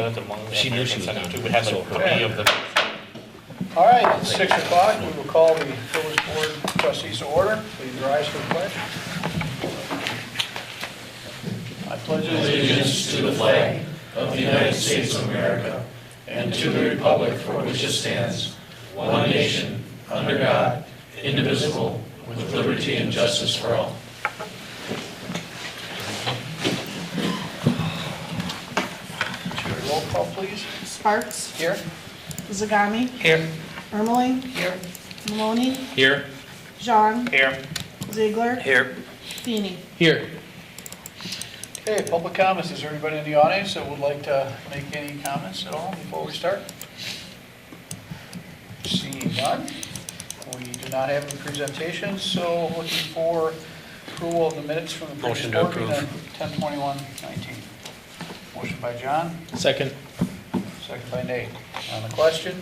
sent it among. She knew she was sent it on. to, but has a copy of the. All right, it's 6 o'clock. We will call the village board trustees to order. Please rise for the pledge. I pledge Allegiance to the flag of the United States of America and to the republic for which it stands, one nation, under God, indivisible, with liberty and justice for all. Roll call, please. Sparks, Here. Zagami, Here. Ermeling, Here. Maloney, Here. Jean, Here. Ziegler, Here. Feeny. Here. Okay, public comments. Is there anybody in the audience that would like to make any comments at all before we start? Seeing none. We do not have any presentations, so looking for approval of the minutes from the previous Motion to board meeting approve. on 10/21/19. Motion by John, Second. second by Nate. On the question,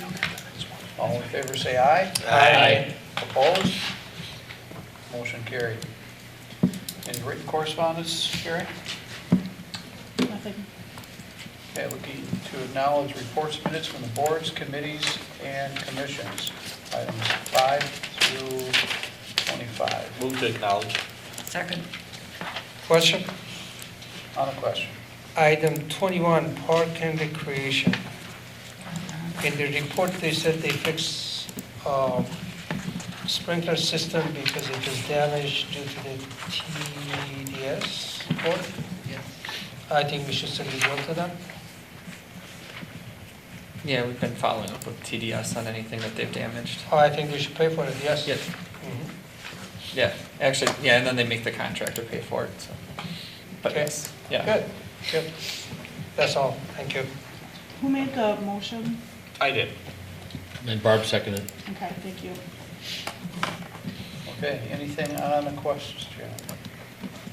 all in favor say aye. Aye. Opposed? Motion carried. Any written correspondence, Gary? Nothing. Okay, looking to acknowledge reports, minutes from the boards, committees, and commissions. Items 5 through 25. Move to acknowledge. Second. Question, On the question. item 21, park and recreation. In the report, they said they fixed sprinkler system because it was damaged due to the TDS report. Yes. I think we should send a bill to them. Yeah, we've been following up with TDS on anything that they've damaged. Oh, I think they should pay for it, yes. Yep. Mhm. Yeah, actually, yeah, and then they make the contractor pay for it, so. But Okay. yes, yeah. Good, good. That's all, thank you. Who made the motion? I did. And Barb seconded. Okay, thank you. Okay, anything on the questions, Jim?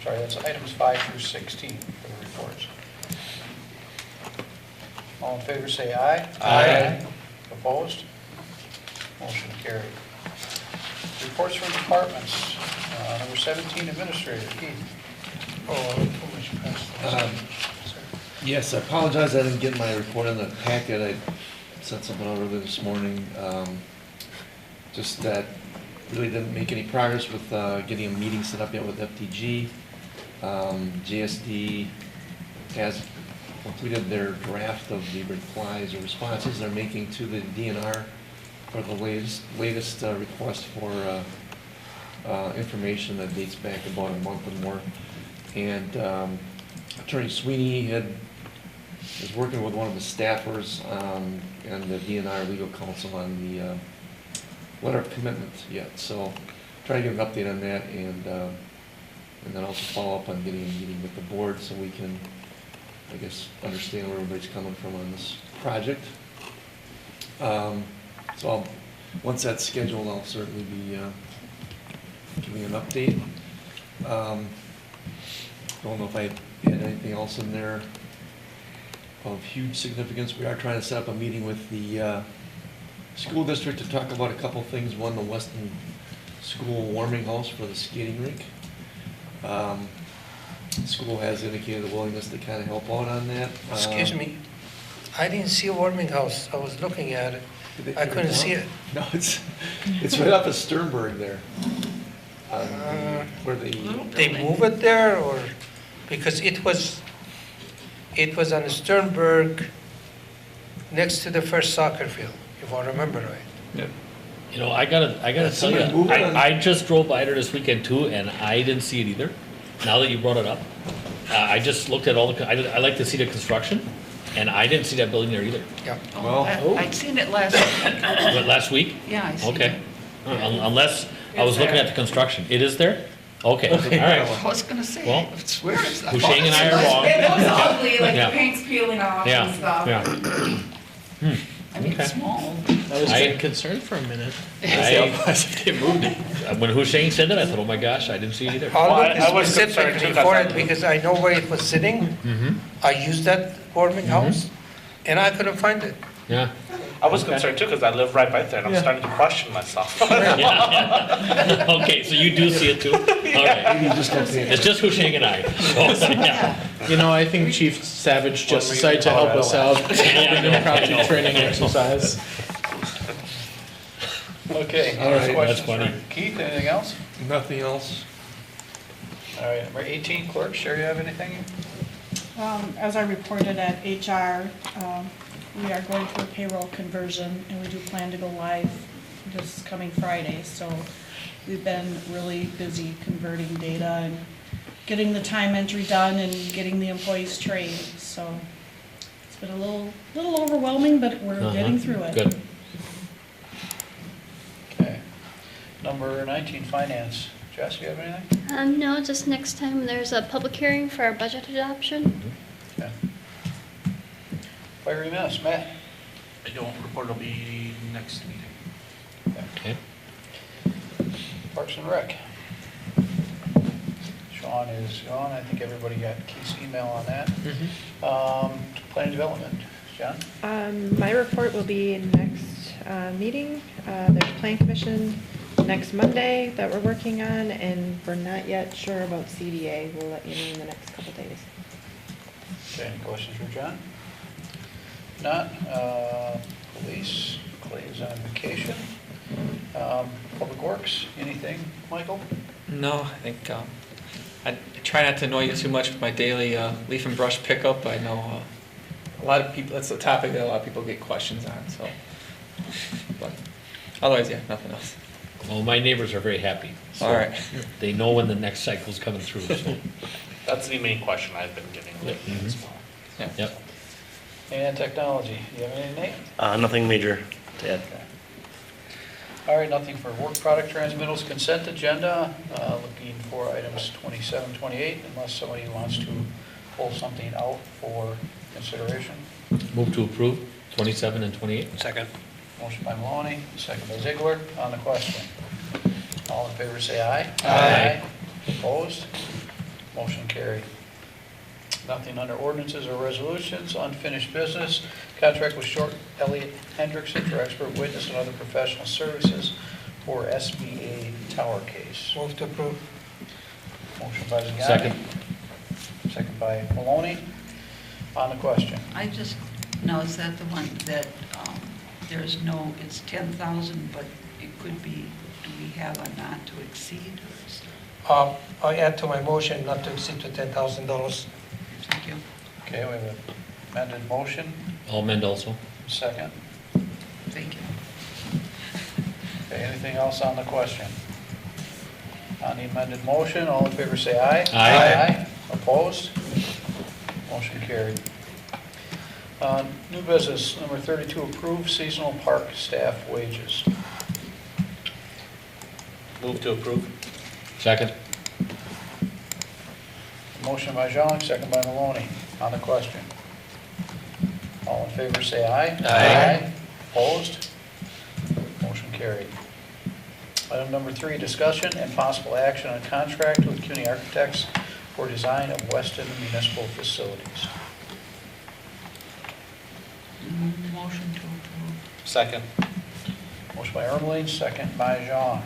Sorry, that's items 5 through 16 for the reports. All in favor say aye. Aye. Opposed? Motion carried. Reports from departments. Number 17, administrator, Keith. Oh, too much press. Yes, I apologize, I didn't get my report in the packet, I sent something out earlier this morning. Just that really didn't make any progress with getting a meeting set up yet with FTG. JSD has completed their draft of the replies or responses they're making to the DNR for the latest request for information that dates back about a month or more. And Attorney Sweeney is working with one of the staffers and the DNR legal counsel on the letter of commitment yet. So try to get an update on that and then also follow up on getting a meeting with the board so we can, I guess, understand where everybody's coming from on this project. Once that's scheduled, I'll certainly be giving an update. Don't know if I had anything else in there of huge significance. We are trying to set up a meeting with the school district to talk about a couple things. One, the Weston School warming house for the skating rink. The school has indicated a willingness to kind of help out on that. Excuse me, I didn't see a warming house, I was looking at it. Did they I tear couldn't down? see it. No, it's right off of Sternberg there. Where They move it there, or, because it was on Sternberg, next to the first soccer field, if I remember right. You know, I gotta tell somebody you, move it on- I just drove by there this weekend too, and I didn't see it either. Now that you brought it up, I just looked at all the, I like to see the construction, and I didn't see that building there either. Yeah. Well- I'd seen it last week. But last week? Yeah, I seen it. Okay. Unless I was looking at the construction. It is there? Okay, all right. I was gonna say, Well, it's weird. Husheng and I are wrong. It looks ugly, like Yeah. the paint's peeling off Yeah, and stuff. yeah. I mean, Okay. it's small. I was I- getting concerned for a minute. I- They moved it. When Husheng said that, I thought, oh my gosh, I didn't see it either. I'll Well, look I was specifically concerned too, for that's it, why- because I know where it was sitting. Mm-hmm, I used that warming house, and I couldn't find it. yeah. I was Okay. concerned too, because I live right by there, and I'm Yeah. starting to question myself. Yeah. Okay, so you do see it too? All right. Maybe you just don't see it. It's just Husheng and I. So, yeah. You know, I think Chief Savage just decided to help us out, hold an impromptu training exercise. Okay, All any right, questions that's funny. for Keith, anything else? Nothing else? All right, number 18, clerk, Sherry, you have anything? As I reported at HR, we are going through a payroll conversion, and we do plan to go live this coming Friday. So we've been really busy converting data and getting the time entry done and getting the employees trained. So it's been a little overwhelming, but we're getting through it. Good. Okay. Number 19, finance. Jess, you have anything? No, just next time there's a public hearing for our budget adoption. Okay. Fire EMS, Matt? I don't report, it'll be next meeting. Okay. Parks and Rec. Sean is gone. I think everybody got Keith's email on that. Planning development. John? My report will be next meeting. There's Plan Commission next Monday that we're working on, and we're not yet sure about CDA. We'll let you know in the next couple days. Okay, any questions for John? Not. Police, Clay is on vacation. Public Works, anything, Michael? No, I think, I try not to annoy you too much with my daily leaf and brush pickup. I know a lot of people, that's a topic that a lot of people get questions on, so. But otherwise, yeah, nothing else. Well, my neighbors are very happy. So All right. They know when the next cycle's coming through, so. That's the main question I've been getting lately as well. Yeah. Yep. And technology, you have anything, Nate? Nothing major to add. Okay. All right, nothing for work product transmittals consent agenda. Looking for items 27, 28, unless somebody wants to pull something out for consideration. Move to approve 27 and 28. Second. Motion by Maloney, second by Ziegler. On the question, all in favor say aye. Aye. Opposed? Motion carried. Nothing under ordinances or resolutions. Unfinished business. Contract with Short Elliott Hendrickson for expert witness and other professional services for SBA tower case. Move to approve. Motion by Zagami. Second. Second by Maloney. On the question. I just, now is that the one that, there's no, it's 10,000, but it could be, do we have a not to exceed? Or is there- I add to my motion not to exceed to $10,000. Thank you. Okay, we have an amended motion. I'll amend also. Second. Thank you. Okay, anything else on the question? On the amended motion, all in favor say aye. Aye. Opposed? Motion carried. New business, number 32, approve seasonal park staff wages. Move to approve. Second. Motion by Jean, second by Maloney. On the question. All in favor say aye. Aye. Opposed? Motion carried. Item number 3, discussion and possible action on contract with CUNY Architects for design of Weston municipal facilities. Motion to approve. Second. Motion by Ermeling, second by Jean.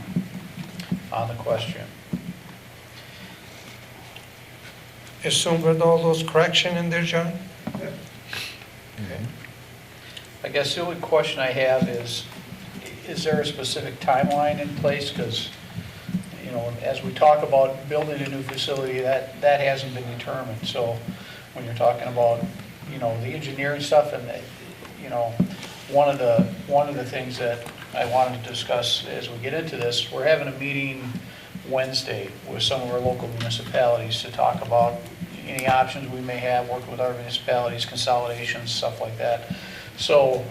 On the question. Assume with all those correction in there, John? I guess the only question I have is there a specific timeline in place? Because, you know, as we talk about building a new facility, that hasn't been determined. So when you're talking about, you know, the engineering stuff and, you know, one of the things that I wanted to discuss as we get into this, we're having a meeting Wednesday with some of our local municipalities to talk about any options we may have, working with our municipalities, consolidations, stuff like that. So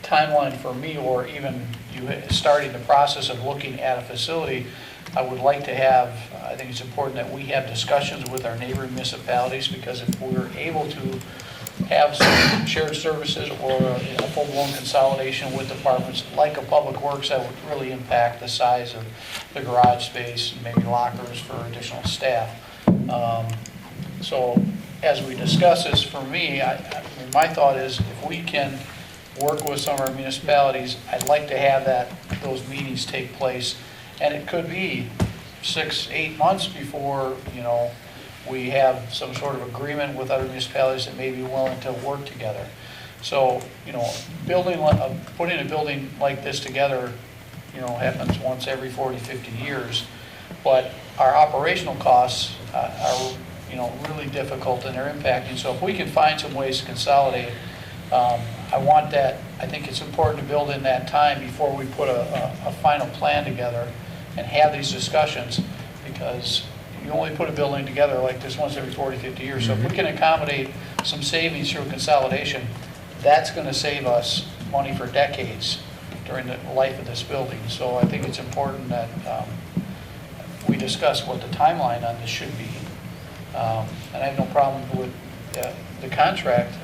timeline for me, or even you starting the process of looking at a facility, I would like to have, I think it's important that we have discussions with our neighboring municipalities, because if we're able to have some shared services or a full-blown consolidation with departments like a Public Works, that would really impact the size of the garage space, and maybe lockers for additional staff. So as we discuss this, for me, my thought is if we can work with some of our municipalities. I'd like to have those meetings take place, and it could be 6, 8 months before, we have some sort of agreement with other municipalities that may be willing to work together. So, putting a building like this together, happens once every 40, 50 years, but our operational costs are really difficult and they're impacting. So if we can find some ways to consolidate, I want that. I think it's important to build in that time before we put a final plan together and have these discussions, because you only put a building together like this once every 40, 50 years. So if we can accommodate some savings through consolidation, that's going to save us money for decades during the life of this building. So I think it's important that we discuss what the timeline on this should be. And I have no problem with the contract,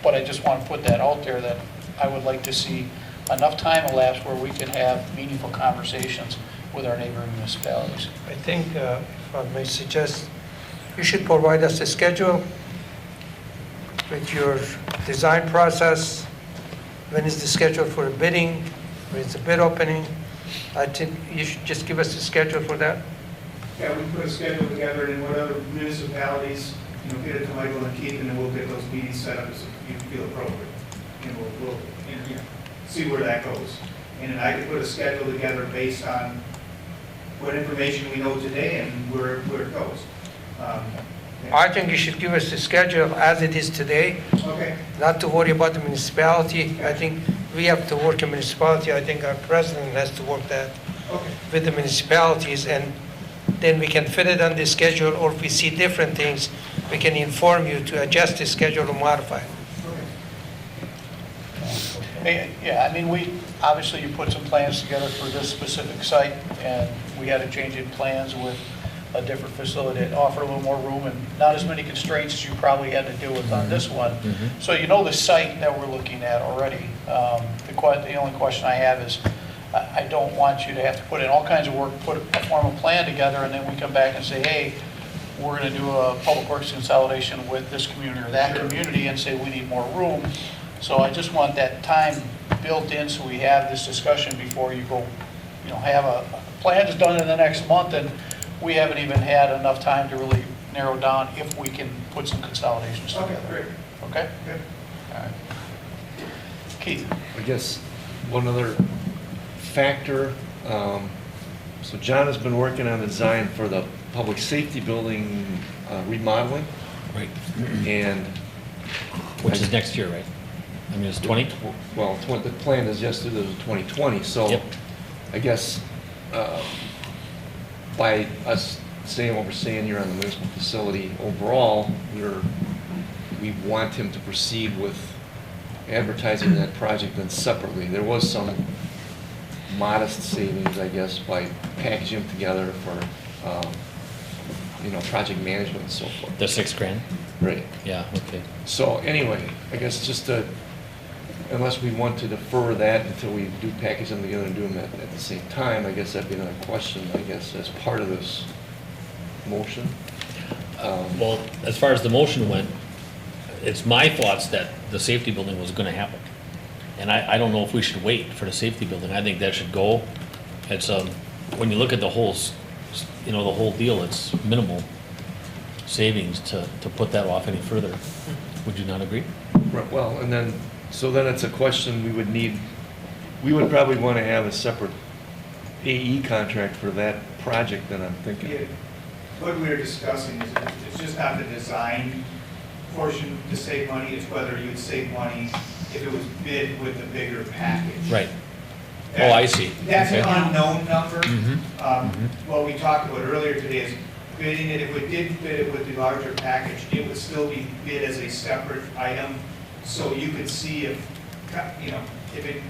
but I just want to put that out there that I would like to see enough time elapse where we can have meaningful conversations with our neighboring municipalities. I think, if I may suggest, you should provide us a schedule with your design process. When is the schedule for a bidding? When is the bid opening? I think you should just give us a schedule for that. Yeah, we put a schedule together, and what other municipalities, get it to Michael and Keith, and then we'll get those meetings set up as you feel appropriate. And we'll see where that goes. And then I can put a schedule together based on what information we know today and where it goes. I think you should give us the schedule as it is today, Okay. not to worry about the municipality. I think we have to work in municipality. I think our president has to work that Okay. with the municipalities, and then we can fit it on the schedule, or if we see different things, we can inform you to adjust the schedule or modify it. Yeah, I mean, obviously you put some plans together for this specific site, and we had a change in plans with a different facility that offered a little more room and not as many constraints as you probably had to deal with on this one. So the site that we're looking at already. The only question I have is, I don't want you to have to put in all kinds of work, put a formal plan together, and then we come back and say, hey, we're going to do a public works consolidation with this community or that community, and say we need more room. So I just want that time built in so we have this discussion before you go, have a plan is done in the next month, and we haven't even had enough time to really narrow down if we can put some consolidations together. Okay, great. Okay? Good. All right. Keith? I guess one other factor, so John has been working on the design for the public safety building remodeling. Right. And Which is next year, right? I mean, it's 20? well, the plan is just through the 2020, so Yep. I guess by us saying what we're saying here on the municipal facility overall, we want him to proceed with advertising that project then separately. There was some modest savings, I guess, by packaging them together for, project management and so forth. The $6,000? Right. Yeah, okay. So anyway, I guess just unless we want to defer that until we do package them together and do them at the same time, I guess that'd be another question, I guess, as part of this motion. Well, as far as the motion went, it's my thoughts that the safety building was gonna happen. And I don't know if we should wait for the safety building. I think that should go. It's, when you look at the whole, the whole deal, it's minimal savings to put that off any further. Would you not agree? Right, well, and then, so then it's a question we would probably want to have a separate AE contract for that project, then I'm thinking. Yeah. What we were discussing is it's just not the design portion to save money, it's whether you'd save money if it was bid with a bigger package. Right. Oh, I see. That's an Okay. unknown number. Mm-hmm. What we talked about earlier today is bidding it, if we did bid it with the larger package, it would still be bid as a separate item, so you could see if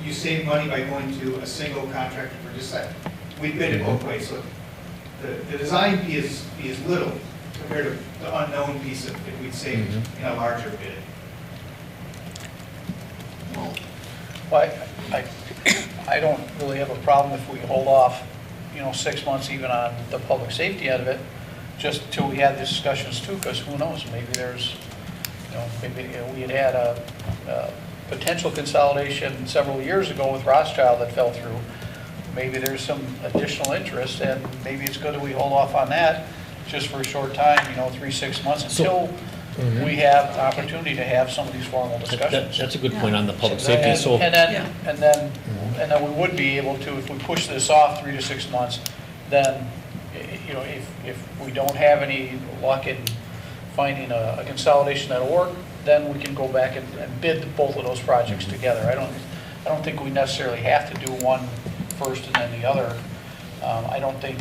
you save money by going to a single contractor for just that. We bid it both ways, so the design fee is little compared to the unknown piece if we'd save in a larger bid. Well, I don't really have a problem if we hold off, 6 months even on the public safety end of it, just till we have these discussions too, because who knows, maybe there's, maybe we had potential consolidation several years ago with Rothschild that fell through. Maybe there's some additional interest, and maybe it's good that we hold off on that just for a short time, 3-6 months, until we have the opportunity to have some of these formal discussions. That's a good point on the public safety, so. And then we would be able to, if we push this off 3 to 6 months, then, if we don't have any luck in finding a consolidation that'll work, then we can go back and bid both of those projects together. I don't think we necessarily have to do one first and then the other. I don't think,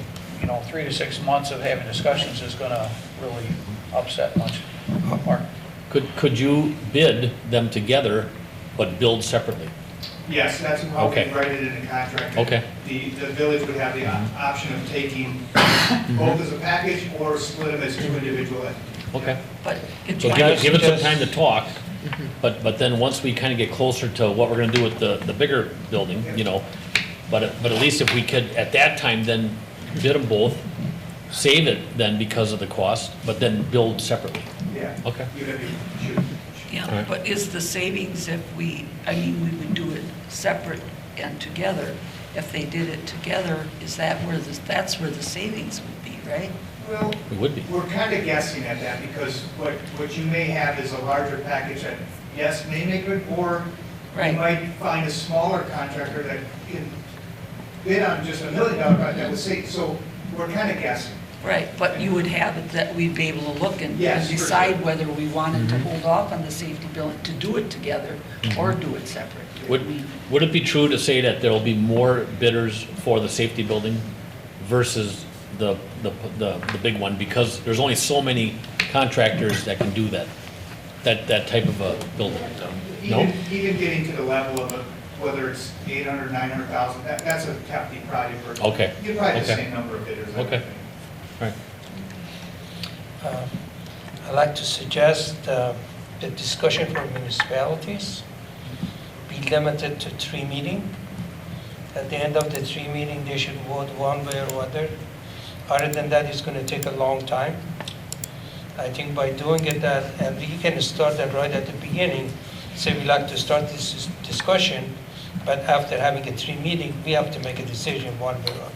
3 to 6 months of having discussions is gonna really upset much. Mark? Could you bid them together, but build separately? Yes, that's how we Okay. write it in the contract. Okay. The village would have the option of taking both as a package or split them as two individual entities. Okay. But it So might- give it some time to talk, but then once we kind of get closer to what we're gonna do with the bigger building, but at least if we could, at that time, then bid them both, save it then because of the cost, but then build separately. Yeah. Okay. Even if you shoot. Yeah, Alright. but is the savings if we would do it separate and together. If they did it together, that's where the savings would be, right? Well, It would be. we're kind of guessing at that because what you may have is a larger package that, yes, may make it, or you Right. might find a smaller contractor that can bid on just $1 million project that would say, so we're kind of guessing. Right, but you would have it that we'd be able to look and Yes, for decide sure. whether we wanted to hold off on the safety building, to do it together or do it separate. Would it be true to say that there'll be more bidders for the safety building versus the big one? Because there's only so many contractors that can do that type of a building. No? Even getting to the level of whether it's 800, 900,000, that's a hefty project for. Okay. You probably have the Okay. same number of bidders. I would Okay. think. Right. I'd like to suggest the discussion for municipalities be limited to 3 meetings. At the end of the 3 meetings, they should vote one way or other. Other than that, it's going to take a long time. I think by doing it that, and we can start that right at the beginning, say we like to start this discussion, but after having a 3 meeting, we have to make a decision one way or other.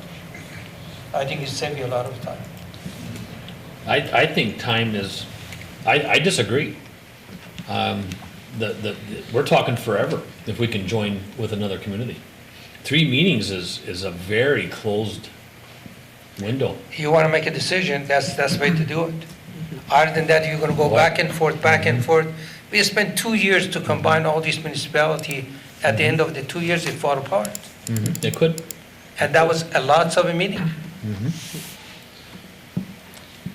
I think it saves you a lot of time. I think time is, I disagree. We're talking forever if we can join with another community. 3 meetings is a very closed window. You want to make a decision, that's the way to do it. Other than that, you're going to go back and forth. We spent 2 years to combine all these municipalities. At the end of the 2 years, it fall apart. It could. And that was a lot of a meeting.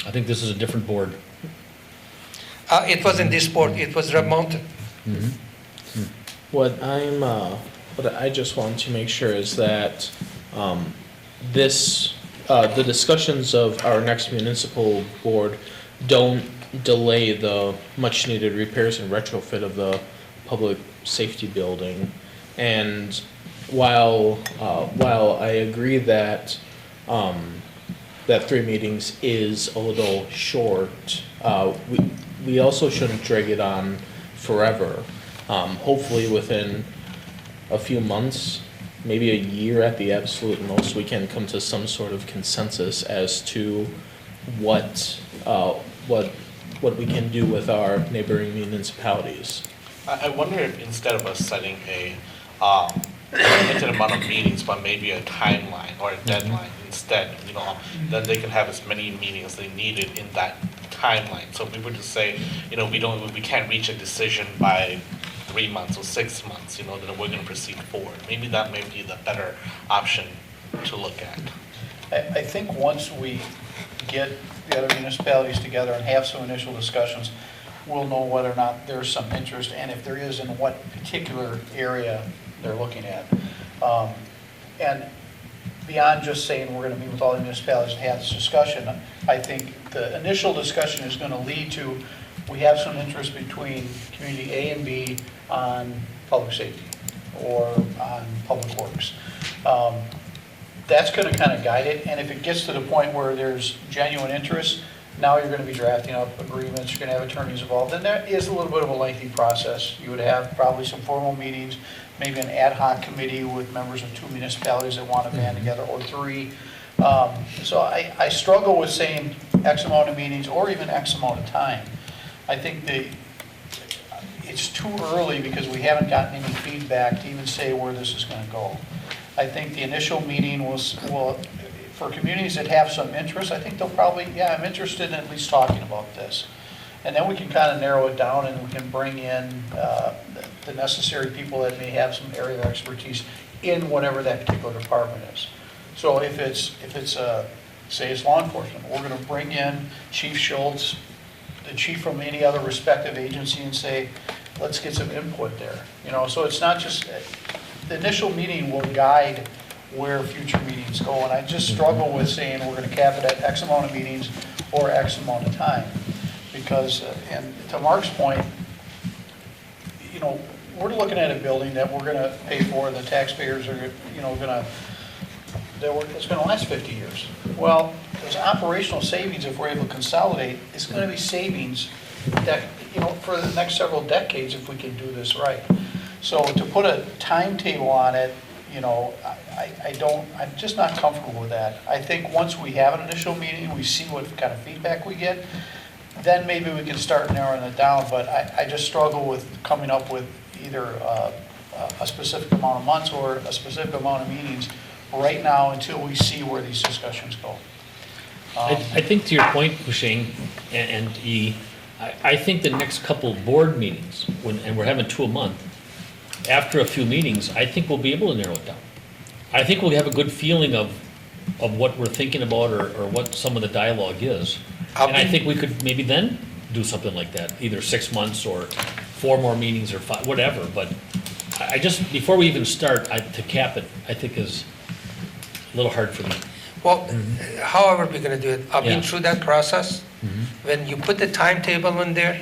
I think this is a different board. It wasn't this board, it was Red Mountain. What I just want to make sure is that the discussions of our next municipal board don't delay the much-needed repairs and retrofit of the public safety building. And while I agree that that 3 meetings is a little short, we also shouldn't drag it on forever. Hopefully within a few months, maybe a year at the absolute most, we can come to some sort of consensus as to what we can do with our neighboring municipalities. I wonder if instead of us setting a limited amount of meetings, but maybe a timeline or a deadline instead, then they can have as many meetings as they needed in that timeline. So if we were to say, we can't reach a decision by 3 months or 6 months, then we're going to proceed forward. Maybe that may be the better option to look at. I think once we get the other municipalities together and have some initial discussions, we'll know whether or not there's some interest, and if there is, in what particular area they're looking at. And beyond just saying we're going to meet with all the municipalities and have this discussion, I think the initial discussion is going to lead to, we have some interest between community A and B on public safety or on public works. That's going to kind of guide it, and if it gets to the point where there's genuine interest, Now you're gonna be drafting up agreements, you're gonna have attorneys involved, and that is a little bit of a lengthy process. You would have probably some formal meetings, maybe an ad hoc committee with members of 2 municipalities that want to band together, or 3. So I struggle with saying X amount of meetings, or even X amount of time. I think it's too early because we haven't gotten any feedback to even say where this is gonna go. I think the initial meeting will, for communities that have some interest, I think they'll probably, yeah, I'm interested in at least talking about this. And then we can kind of narrow it down and we can bring in the necessary people that may have some area of expertise in whatever that particular department is. So if it's say it's law enforcement, we're going to bring in Chief Schultz, the chief from any other respective agency, and say, let's get some input there. You know, so it's not just, the initial meeting will guide where future meetings go, and I just struggle with saying we're going to cap it at X amount of meetings or X amount of time. Because, and to Mark's point, you know, we're looking at a building that we're going to pay for, the taxpayers are, you know, it's going to last 50 years. Well, there's operational savings if we're able to consolidate. It's going to be savings that, you know, for the next several decades if we can do this right. So to put a timetable on it, you know, I'm just not comfortable with that. I think once we have an initial meeting, we see what kind of feedback we get, then maybe we can start narrowing it down, but I just struggle with coming up with either a specific amount of months or a specific amount of meetings right now until we see where these discussions go. I think to your point, Husheng and E, I think the next couple board meetings, and we're having 2 a month, after a few meetings, I think we'll be able to narrow it down. I think we'll have a good feeling of what we're thinking about or what some of the dialogue is. And I think we could maybe then do something like that, either 6 months or 4 more meetings or 5, whatever. But I just, before we even start, to cap it, I think is a little hard for me. Well, however we're going to do it, I've been Yeah. through that process. When you put the timetable in there,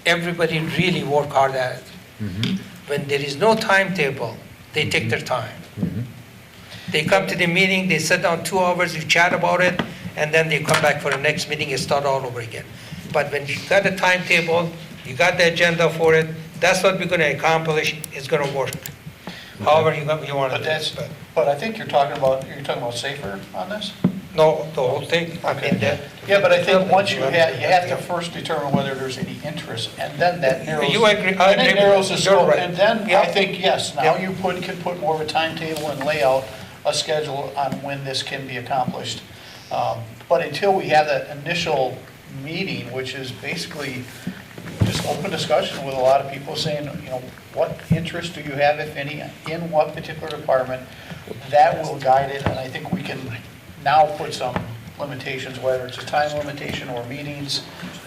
everybody really work hard at it. When there is no timetable, they take their time. They come to the meeting, they sit down 2 hours, we chat about it, and then they come back for the next meeting and start all over again. But when you got a timetable, you got the agenda for it, that's what we're going to accomplish, it's going to work. However you want to do it. But I think you're talking about safer on this? No, the whole thing, I mean, Yeah, but I think once you have to first determine whether there's any interest, and then that narrows. You agree, I and it agree narrows the with you. You're scope, right. and then Yeah. I think, yes, now Yeah. you can put more of a timetable and lay out a schedule on when this can be accomplished. But until we have that initial meeting, which is basically just open discussion with a lot of people saying, you know, what interest do you have, if any, in what particular department, that will guide it, and I think we can now put some limitations, whether it's a time limitation or meetings,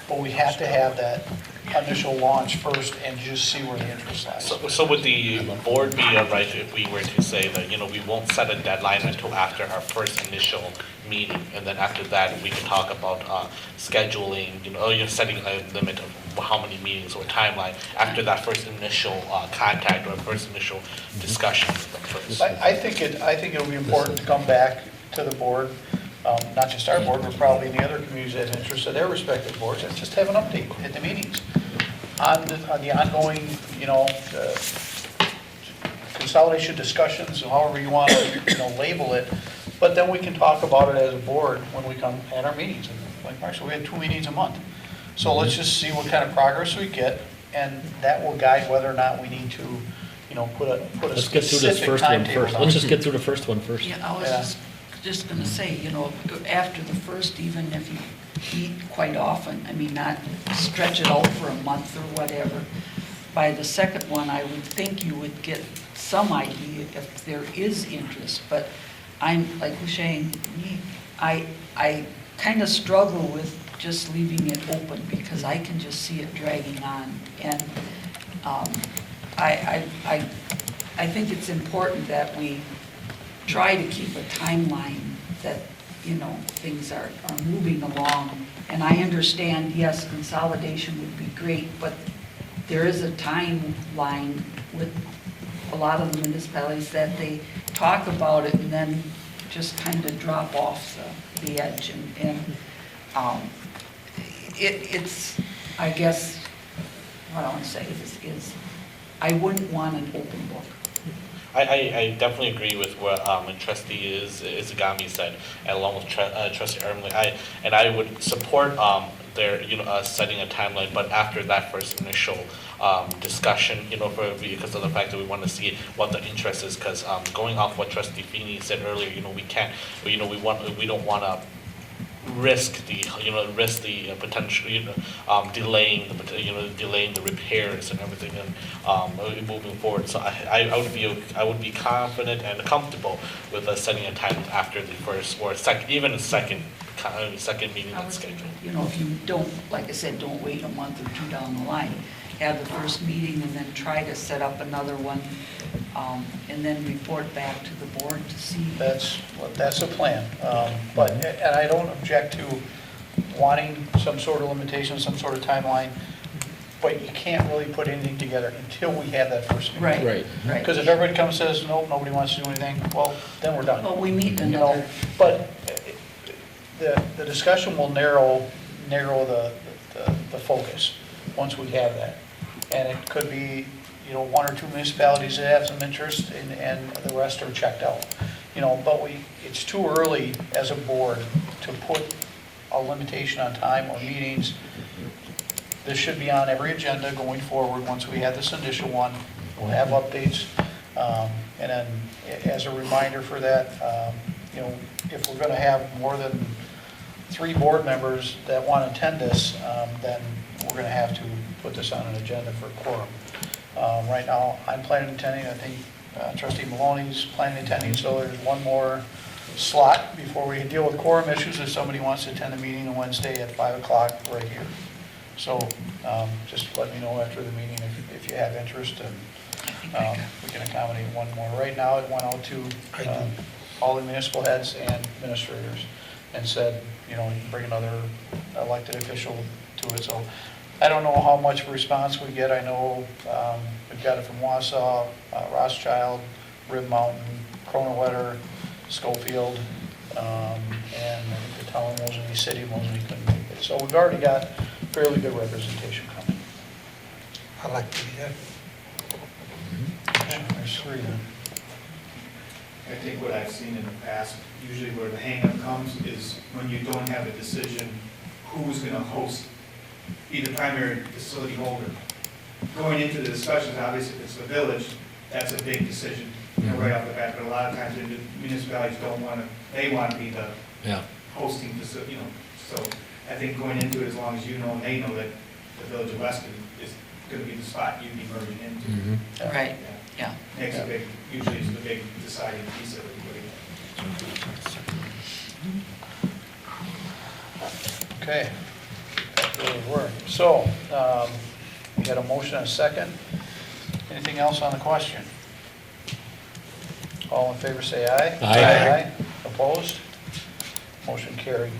but we have to have that initial launch first and just see where the interest lies. So would the board be right if we were to say that, you know, we won't set a deadline until after our first initial meeting, and then after that, we can talk about scheduling, you know, you're setting a limit of how many meetings or timeline after that first initial contact or first initial discussion with them first? I think it'll be important to come back to the board, not just our board, but probably any other communities that have interest in their respective boards, and just have an update at the meetings on the ongoing, you know, consolidation discussions, however you want to, you know, label it. But then we can talk about it as a board when we come at our meetings. And like Mark said, we had 2 meetings a month. So let's just see what kind of progress we get, and that will guide whether or not we need to, you know, put a Let's get through this specific first one timetable first. on Let's it. just get through the first one first. Yeah, I was just going to say, you know, after the first, even if you meet quite often, I mean, not stretch it out for a month or whatever, by the second one, I would think you would get some idea if there is interest. But I'm, like Husheng, I kind of struggle with just leaving it open because I can just see it dragging on. And I think it's important that we try to keep a timeline that, you know, things are moving along. And I understand, yes, consolidation would be great, but there is a timeline with a lot of the municipalities that they talk about it and then just kind of drop off the edge. And it's, I guess, what I want to say is, I wouldn't want an open book. I definitely agree with what trustee Izagami said, and along with trustee Ermling. I would support their, setting a timeline, but after that first initial discussion, because of the fact that we want to see what the interest is, because going off what trustee Feeney said earlier, we can't, we don't want to risk the potential, delaying the repairs and everything, and moving forward. So I would be confident and comfortable with setting a time after the first or second meeting that's scheduled. If you don't, like I said, don't wait a month or two down the line, have the first meeting and then try to set up another one, and then report back to the board to see. That's a plan. And I don't object to wanting some sort of limitation, some sort of timeline, but you can't really put anything together until we have that first meeting. Right. Because if everybody comes and says, no, nobody wants to do anything, well, then we're done. Well, we meet another. But the discussion will narrow the focus once we have that. And it could be, one or two municipalities that have some interest and the rest are checked out. But it's too early as a board to put a limitation on time or meetings. This should be on every agenda going forward. Once we have this initial one, we'll have updates. And then as a reminder for that, if we're going to have more than 3 board members that want to attend this, then we're going to have to put this on an agenda for quorum. Right now, I'm planning on attending. I think trustee Maloney's planning on attending, so there's one more slot before we deal with quorum issues if somebody wants to attend the meeting on Wednesday at 5 o'clock right here. So just let me know after the meeting if you have interest, and we can accommodate one more. Right now, it went out to all the municipal heads and administrators and said, you can bring another elected official to it. So I don't know how much response we get. I know we've got it from Wausau, Rothschild, Rib Mountain, Kronewetter, Schofield, and I think the town of Moseley City, Moseley couldn't make it. So we've already got fairly good representation coming. I like to be there. There's 3 then. I think what I've seen in the past, usually where the hangup comes is when you don't have a decision who's going to host, be the primary facility holder. Going into the discussions, obviously if it's the village, that's a big decision, right off the bat, but a lot of times the municipalities don't want to, they want to be the hosting facility, so I think going into it, as long as you know and they know that the village of Weston is going to be the spot you'd be merging into. Right, yeah. Makes a big, usually it's the big deciding piece of everybody. Okay. Back to where we were. So, we had a motion and a second. Anything else on the question? All in favor say aye. Aye. Opposed? Motion carried.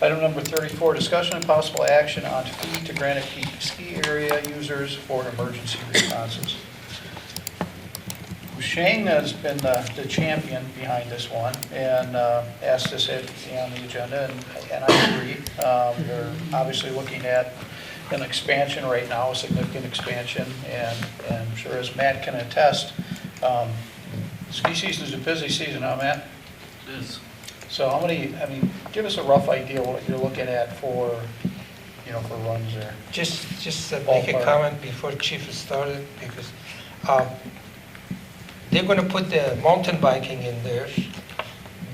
Item number 34, discussion and possible action on fee to Granite Peak ski area users for emergency responses. Shane has been the champion behind this one and asked us to be on the agenda, and I agree. They're obviously looking at an expansion right now, a significant expansion, and I'm sure as Matt can attest, ski season is a busy season, huh, Matt? It is. So how many, give us a rough idea what you're looking at for runs there. Just make a comment before Chief started, because they're going to put the mountain biking in there.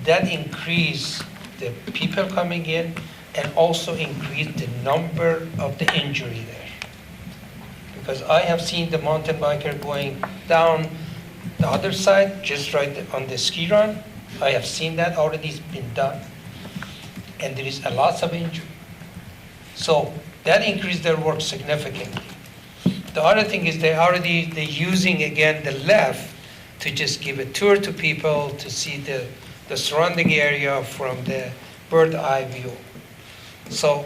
That increase the people coming in and also increase the number of the injury there. Because I have seen the mountain biker going down the other side, just right on the ski run. I have seen that already been done. And there is a lot of injury. So that increased their work significantly. The other thing is they're using again the left to just give a tour to people to see the surrounding area from the bird eye view. So,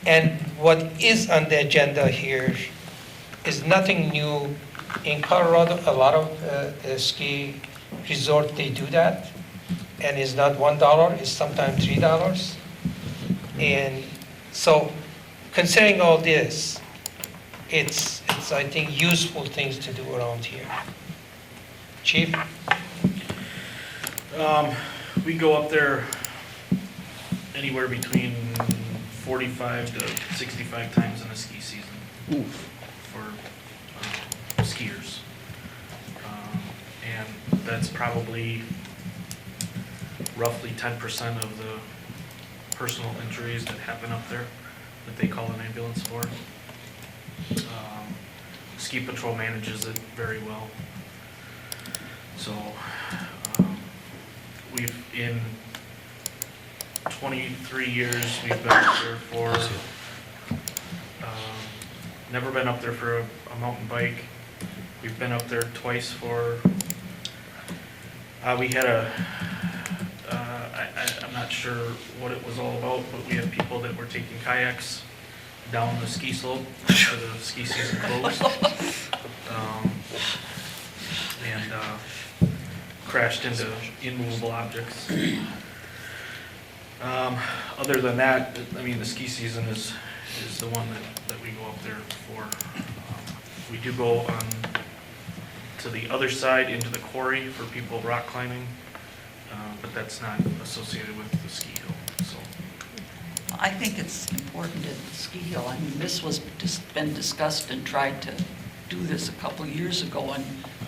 and what is on the agenda here is nothing new. In Colorado, a lot of ski resort, they do that. And it's not $1, it's sometimes $3. And So considering all this, it's I think, useful things to do around here. Chief? We go up there anywhere between 45 to 65 times in a ski season for skiers. And that's probably roughly 10% of the personal injuries that happen up there that they call an ambulance for. Ski patrol manages it very well. So we've, in 23 years, we've been up there for, never been up there for a mountain bike. We've been up there twice for, we had a, I'm not sure what it was all about, but we had people that were taking kayaks down the ski slope after the ski season closed. And crashed into immovable objects. Other than that, I mean, the ski season is the one that we go up there for. We do go on to the other side into the quarry for people rock climbing, but that's not associated with the ski hill, so. I think it's important at the ski hill. I mean, this was just been discussed and tried to do this a couple of years ago, and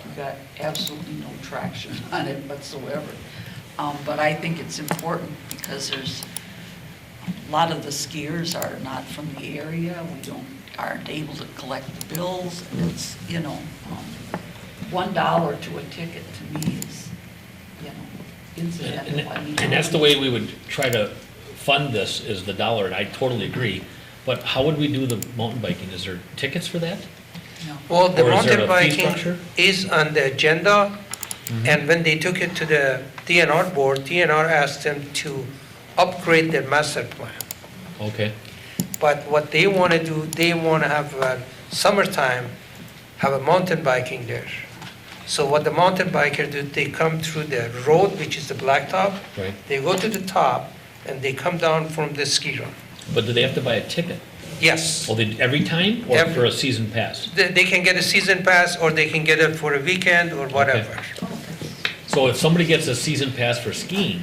we got absolutely no traction on it whatsoever. But I think it's important because there's a lot of the skiers are not from the area. We aren't able to collect the bills, and it's, you know, $1 to a ticket to me is, you know, incidental. I mean, And that's the way we would try to fund this, is the dollar, and I totally agree. But how would we do the mountain biking? Is there tickets for that? No. Well, the Or is there mountain a fee biking structure? is on the agenda, and when they took it to the DNR board, DNR asked them to upgrade their master plan. Okay, But what they want to do, they want to have summertime, have a mountain biking there. So what the mountain biker do, they come through the road, which is the blacktop. right. They go to the top, and they come down from the ski run. But do they have to buy a ticket? Yes. Well, every time, or Every- for a season pass? They can get a season pass, or they can get it for a weekend, or whatever. So if somebody gets a season pass for skiing,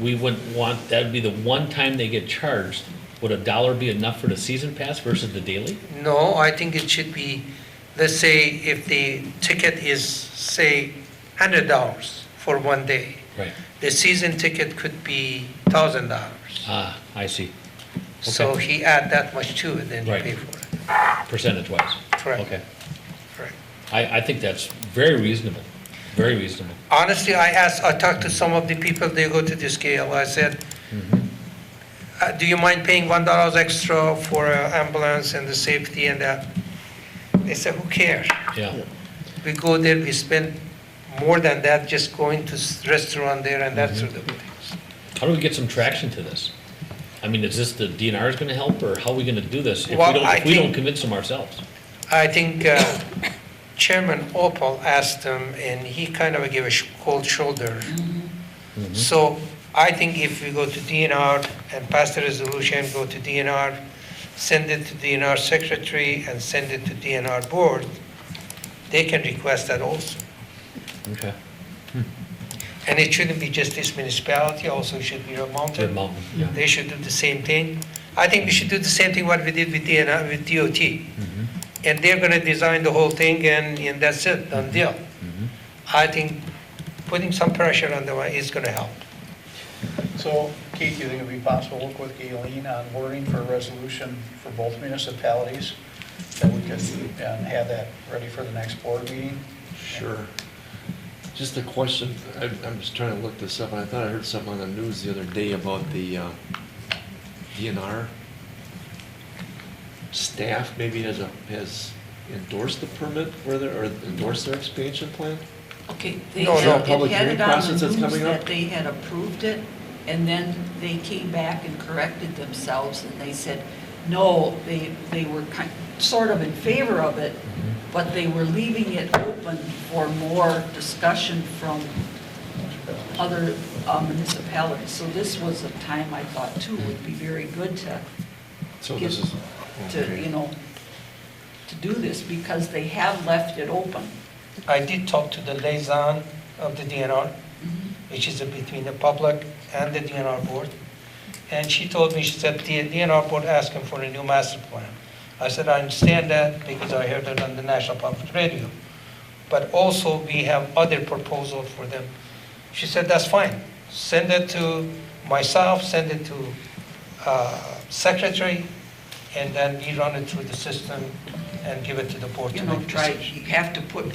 we wouldn't want, that'd be the one time they get charged. Would $1 be enough for the season pass versus the daily? No, I think it should be, let's say, if the ticket is, say, $100 for one day, Right. the season ticket could be $1,000. Ah, I see. So Okay. he add that much to it, then you Right. pay for it. Percentage-wise? Correct. Okay. Correct. I think that's very reasonable, very reasonable. Honestly, I talked to some of the people, they go to the scale, I said, do you mind paying $1 extra for an ambulance and the safety and that? They said, who cares? Yeah, We go there, we spend more than that just going to restaurant there and that sort of things. how do we get some traction to this? I mean, is this the DNR is gonna help, or how are we gonna do this if Well, if we don't convince them ourselves? I think Chairman Opal asked him, and he kind of gave a cold shoulder. So I think if we go to DNR and pass the resolution, go to DNR, send it to DNR secretary, and send it to DNR board, they can request that also. Okay. And it shouldn't be just this municipality, also it should be Red Red Mountain. Mountain, yeah. They should do the same thing. I think we should do the same thing what we did with DNR, with DOT. And they're gonna design the whole thing, and that's it, done deal. I think putting some pressure on them is gonna help. So, Keith, you think it'd be possible to work with Galen on wording for a resolution for both municipalities, that we could, and have that ready for the next board meeting? Sure. Just a question, I'm just trying to look this up, and I thought I heard something on the news the other day about the DNR staff maybe has endorsed the permit for or endorsed their expansion plan? Okay, they No, had, no. it Public had hearing it on process the that's news coming up? that they had approved it, and then they came back and corrected themselves, and they said, no, they were sort of in favor of it, but they were leaving it open for more discussion from other municipalities. So this was a time I thought too would be very good to So get this is, to, okay. you know, to do this, because they have left it open. I did talk to the liaison of the DNR, which is between the public and the DNR board. And she told me, she said, the DNR board asking for a new master plan. I said, I understand that because I heard it on the National Public Radio. But also, we have other proposals for them. She said, that's fine. Send it to myself, send it to secretary, and then we run it through the system and give it to the board You to know, make try, decision. you have to put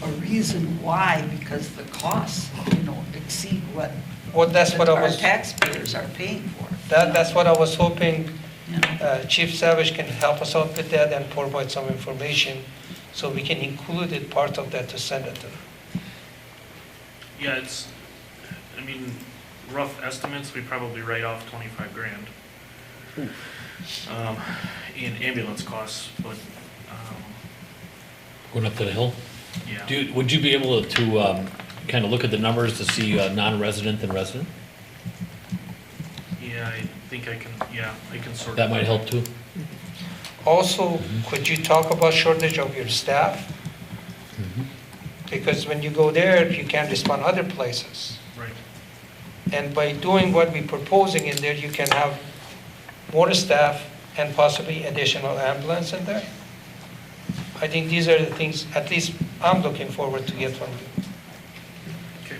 a reason why, because the costs, you know, exceed what Well, that's what I our was, taxpayers are paying for. that's what I was hoping You know, Chief Savage can help us out with that and provide some information so we can include it, part of that, to send it to them. Yeah, it's, I mean, rough estimates, we probably write off 25 grand in ambulance costs, but, Going up to the hill? yeah. Would you be able to kind of look at the numbers to see non-resident and resident? Yeah, I think I can, yeah, I can sort of. That might help too. Also, could you talk about shortage of your staff? Because when you go there, you can't respond other places. Right. And by doing what we're proposing in there, you can have more staff and possibly additional ambulance in there. I think these are the things, at least I'm looking forward to get from you. Okay.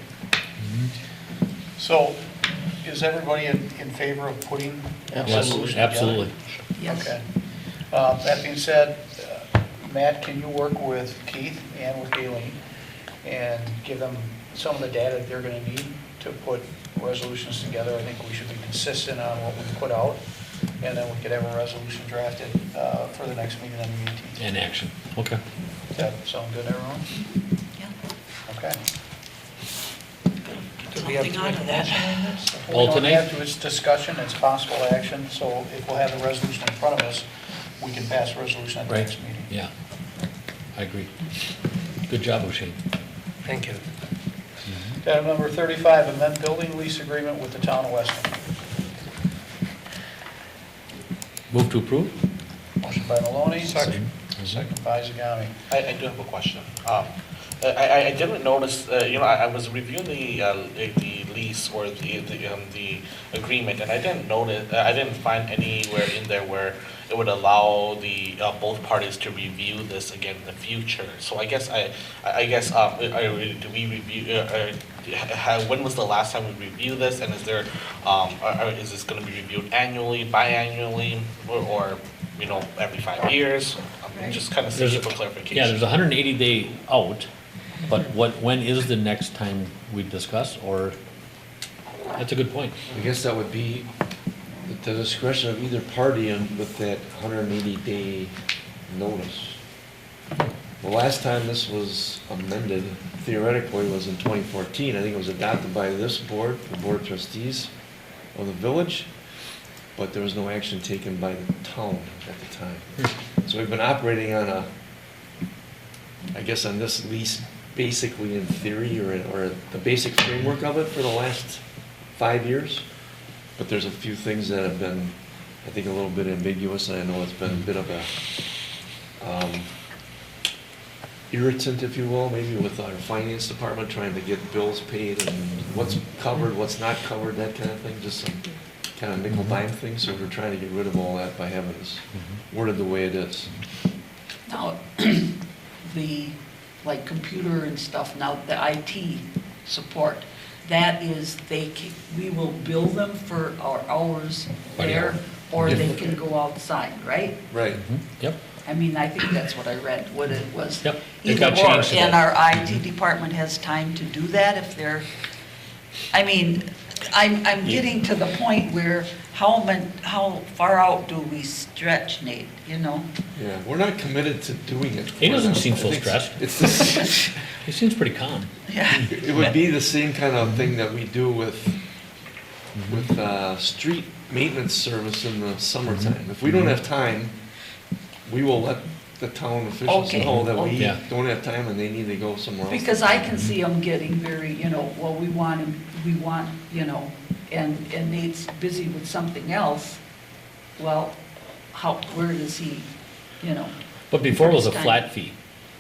So is everybody in favor of putting a Yes, resolution together? absolutely. yes. Okay. That being said, Matt, can you work with Keith and with Galen and give them some of the data they're going to need to put resolutions together? I think we should be consistent on what we put out, and then we could have a resolution drafted for the next meeting on the 18th. And action, okay. Does that sound good, everyone? Yeah. Okay. Do we have to Something make out a of that. motion on this? We All don't tonight? have to, it's discussion, it's possible action, so if we'll have the resolution in front of us, we can pass a resolution at the Right, next meeting. yeah. I agree. Good job, O'Shea. Thank you. Item number 35, amend building lease agreement with the town of Weston. Move to approve? Motion by Maloney. Second. Second by Zagami. I do have a question. I didn't notice, I was reviewing the lease or the agreement, and I didn't notice, I didn't find anywhere in there where it would allow the both parties to review this again in the future. So I guess do we review? When was the last time we reviewed this, and is there is this going to be reviewed annually, biannually, or every 5 years? I'm just kind of seeking for clarification. Yeah, there's a 180-day out, but when is the next time we discuss, or, that's a good point. I guess that would be at the discretion of either party and with that 180-day notice. The last time this was amended theoretically was in 2014. I think it was adopted by this board, the Board of Trustees of the village, but there was no action taken by the town at the time. So we've been operating on on this lease, basically in theory, or the basic framework of it for the last 5 years. But there's a few things that have been, I think, a little bit ambiguous, and I know it's been a bit of a irritant, if you will, maybe with our finance department trying to get bills paid and what's covered, what's not covered, that kind of thing, just some kind of nickel dime thing. So we're trying to get rid of all that by having this worded the way it is. Now, the, like, computer and stuff, now the IT support, that is, we will bill them for our hours there, or they can go outside, right? Right. Yep. I mean, I think that's what I read, what it was. Yep, it Either got or, changed to and that. our IT department has time to do that if they're, I mean, I'm getting to the point where how far out do we stretch, Nate, Yeah, we're not committed to doing it. He doesn't seem so I think stressed. It's this, He seems pretty calm. Yeah. it would be the same kind of thing that we do with street maintenance service in the summertime. If we don't have time, we will let the town officials Okay. know that we Yeah. don't have time and they need to go somewhere else. Because I can see them getting very, well, we want, and Nate's busy with something else. Well, where does he, you know? But before it was a First time. flat fee,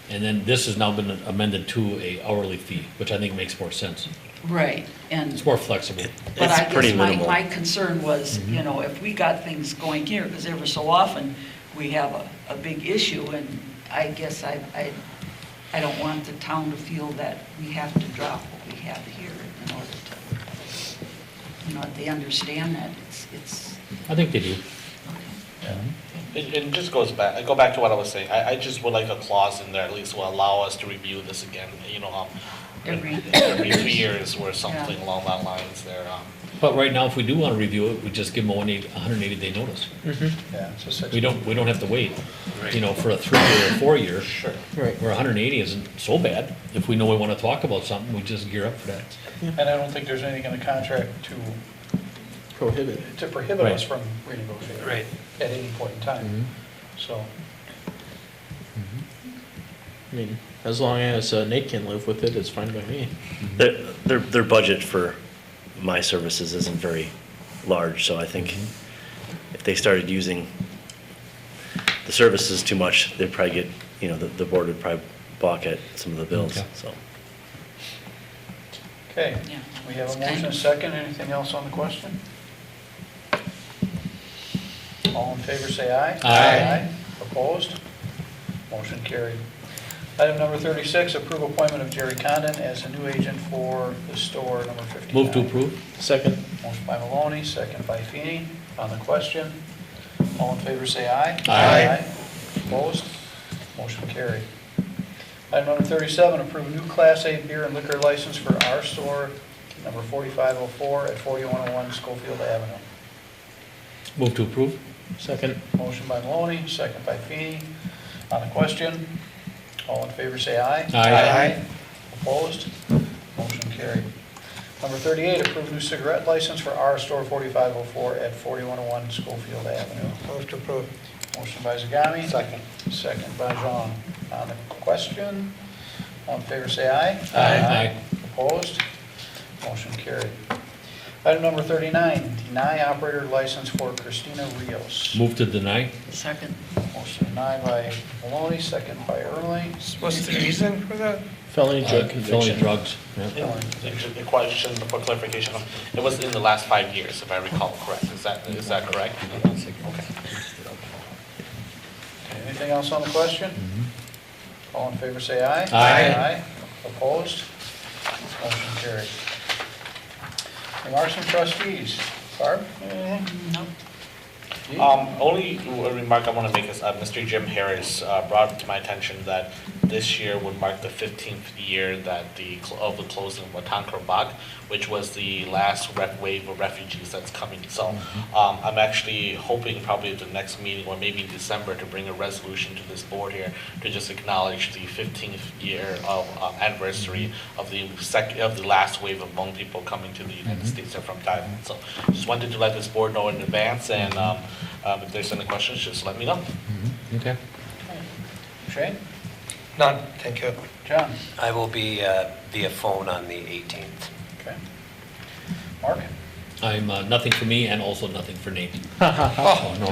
and then this has now been amended to a hourly fee, which I think makes more sense. Right, and, It's more flexible. but I pretty guess my, minimal. my concern was, you know, if we got things going here, because every so often, we have a big issue, and I guess I don't want the town to feel that we have to drop what we have here in order to, you know, they understand that it's, I think they do. It just goes back, I go back to what I was saying, I just would like a clause in there at least will allow us to review this again, you know, every, every 2 years or something along that lines there. But right now, if we do want to review it, we just give them a 180-day notice. Yeah, it's a 6 We don't have to wait, you know, for a 3-year or 4-year. Sure. Right. Where 180 isn't so bad. If we know we want to talk about something, we just gear up for that. And I don't think there's anything in the contract Prohibit. to prohibit us Right. from renegotiating. Right. At any point in time, so. I mean, as long as Nate can live with it, it's fine by me. Their budget for my services isn't very large, so I think if they started using the services too much, they'd probably get, you know, the board would probably balk at some of the bills, Okay. so. Okay, Yeah. we have It's a kind motion, of- a second, anything else on the question? All in favor, say aye. Aye. Opposed? Motion carried. Item number 36, approve appointment of Jerry Condon as a new agent for the store number 59. Move to approve? Second. Motion by Maloney, second by Feeney. On the question, all in favor, say aye. Aye. Opposed? Motion carried. Item number 37, approve new Class A beer and liquor license for our store number 4504 at 4101 Schofield Avenue. Move to approve? Second. Motion by Maloney, second by Feeney. On the question, all in favor say aye. Aye. Opposed? Motion carried. Number 38, approve new cigarette license for our store 4504 at 4101 Schofield Avenue. Move to approve. Motion by Zagami. Second. Second by Jean. On the question, all in favor say aye. Aye. Opposed? Motion carried. Item number 39, deny operator license for Christina Rios. Move to deny? second. Motion denied by Maloney, second by Early. What's the reason for that? Felony drug Felony conviction. drugs. Yeah. The question for clarification, it was in the last 5 years, if I recall correct, is that correct? Okay. Okay, anything else on the question? All in favor say aye. Aye. Opposed? Motion carried. Remarks from trustees. Barb, anything? No. Gee? Only remark I want to make is Mr. Jim Harris brought to my attention that this year would mark the 15th year that of the closing of Watankar Bog, which was the last wave of refugees that's coming. So I'm actually hoping probably at the next meeting or maybe in December to bring a resolution to this board here to just acknowledge the 15th year of anniversary of the last wave of Hmong people coming to the United States or from Thailand. So just wanted to let this board know in advance, and if there's any questions, just let me know. Okay. Shane? None, thank you. John? I will be via phone on the 18th. Okay. Mark? I'm, nothing for me and also nothing for Nate. Oh, no.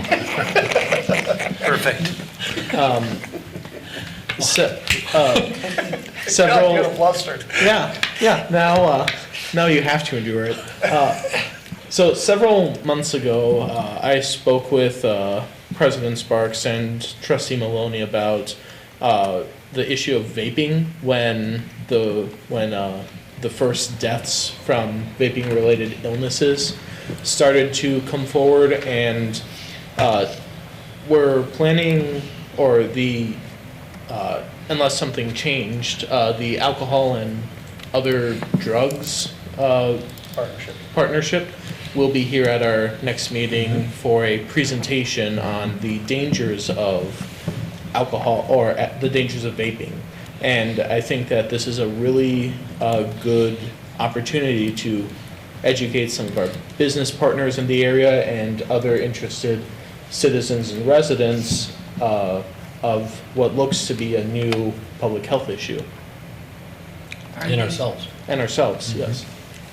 Perfect. Several. You're flustered. Yeah. Now you have to endure it. So several months ago, I spoke with President Sparks and Trustee Maloney about the issue of vaping when the first deaths from vaping-related illnesses started to come forward, and we're planning, or unless something changed, the alcohol and other drugs partnership will be here at our next meeting for a presentation on the dangers of alcohol, or the dangers of vaping. And I think that this is a really good opportunity to educate some of our business partners in the area and other interested citizens and residents of what looks to be a new public health issue. And ourselves. And ourselves, yes.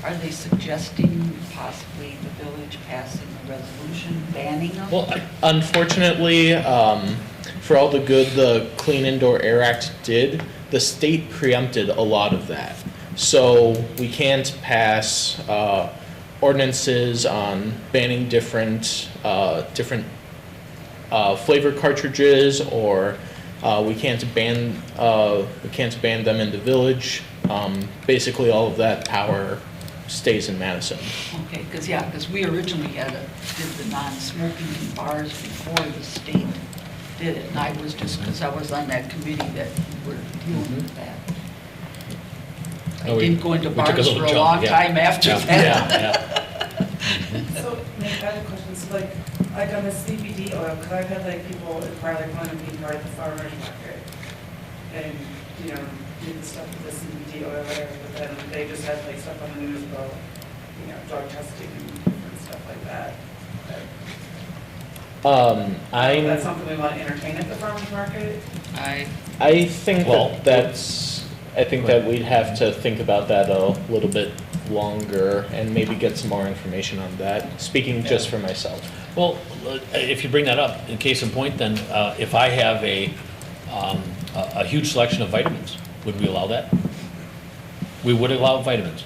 are they suggesting possibly the village passing a resolution banning them? Well, unfortunately, for all the good the Clean Indoor Air Act did, the state preempted a lot of that. So we can't pass ordinances on banning different flavor cartridges, or we can't ban them in the village. Basically, all of that power stays in Madison. Okay, because we originally did the non-smoking in bars before the state did it, and I was just, because I was on that committee that were dealing with that. I didn't go into bars for a long time after that. So, Nick, I have a question. So, like on the CBD oil, because I've had like people inquire like want to be part of the farmer's market, and do the stuff with the CBD oil, whatever. But then they just had like stuff on the news about drug testing and different stuff like that. That's something we want to entertain at the farmer's market. I think I think that we'd have to think about that a little bit longer and maybe get some more information on that, speaking just for myself. Well, if you bring that up, in case in point, then if I have a huge selection of vitamins, would we allow that? We would allow vitamins.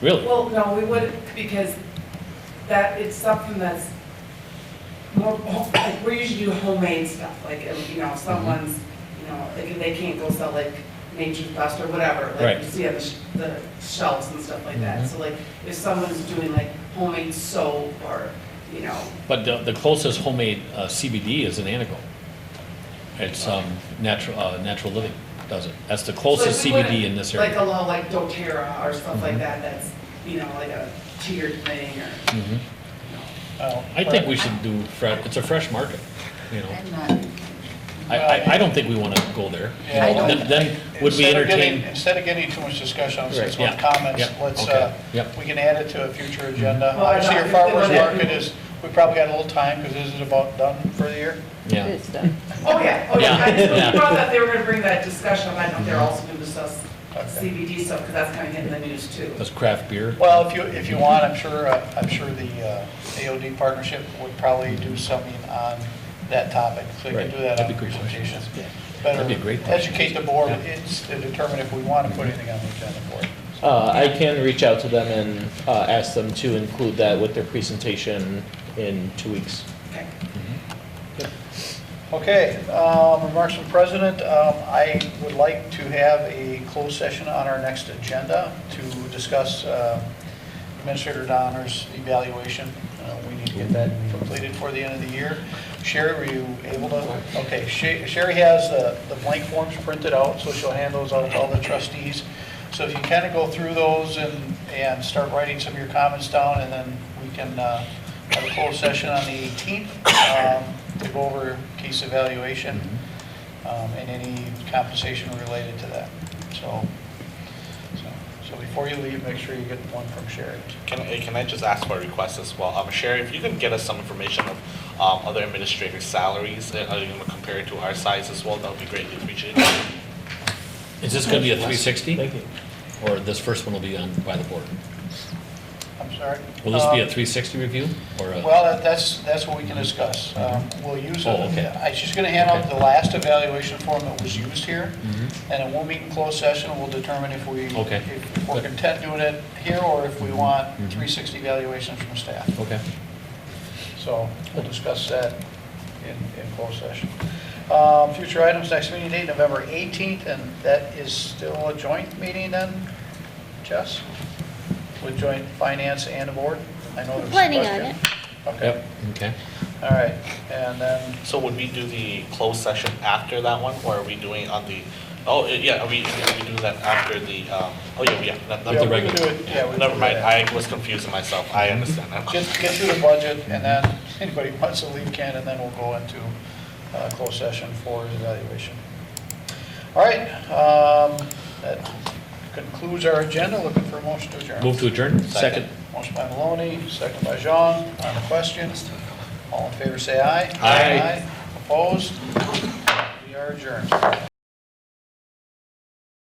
Really? Well, no, we wouldn't, because it's something that's more, like, we usually do homemade stuff, like, if someone's, they can't go sell like Nature's Best or whatever, like you see on the shelves and stuff like that. So like, if someone's doing like homemade soap or, But the closest homemade CBD is in Anago. It's Natural Living does it. That's the closest CBD in this area. Like allow like doTERRA or stuff like that, that's, like a tiered thing or. I think we should do, it's a fresh market, I'm not. I don't think we want to go there. Yeah. Then would we entertain? Instead of getting too much discussion on this one, Yeah. comments, Yeah. let's, Okay. we can add it to a future agenda. Well, Obviously, your if farmer's they want market is, we probably got a little time, because is it about done for the year? Yeah. It's done. Oh, yeah. Yeah. I just Yeah. thought that they were gonna bring that discussion, I know they're also gonna discuss CBD stuff, because that's kind of hitting the news too. That's craft beer. Well, if you want, I'm sure the AOD partnership would probably do something on that topic, so you can do that on That'd the be good presentation. That'd be a great Better educate the board, it's to determine if we want to put anything on the agenda for it. I can reach out to them and ask them to include that with their presentation in 2 weeks. Okay. Okay, remarks from the president. I would like to have a closed session on our next agenda to discuss Administrator Donner's evaluation. We need to get that completed for the end of the year. Sherry, were you able to? Okay, Sherry has the blank forms printed out, so she'll hand those out to all the trustees. So if you kind of go through those and start writing some of your comments down, and then we can have a closed session on the 18th to go over case evaluation and any compensation related to that. So before you leave, make sure you get one from Sherry. Can I just ask for a request as well? Sherry, if you can get us some information of other administrators' salaries, compare it to our size as well, that would be greatly appreciated. Is this going to be a 360? Thank you. Or this first one will be done by the board? I'm sorry? Will this be a 360 review? Or a? Well, that's what we can discuss. We'll use it. Oh, okay. I'm just going to hand out Okay. the last evaluation form that was used here, Mhm. and then we'll meet in closed session, and we'll determine if Okay. if we're content doing it here, or if we want Mhm. 360 evaluations from staff. Okay. So we'll discuss that in closed session. Future items, next meeting date, November 18th, and that is still a joint meeting then, Jess? With joint finance and the board? I know there's a Planning on question. Okay, Yep. Okay. all right, and then, So would we do the closed session after that one, or are we doing it on the, are we doing that after the, not the we can regular. do it, yeah. we can Never do mind, that. I was confusing myself, I understand now. Get through the budget, and then anybody who wants to leave can, and then we'll go into closed session for evaluation. All right, that concludes our agenda. Looking for a motion to adjourn. Move to adjourn? Second. Motion by Maloney, second by Jean. On the question, all in favor say aye. Aye. Opposed? We are adjourned.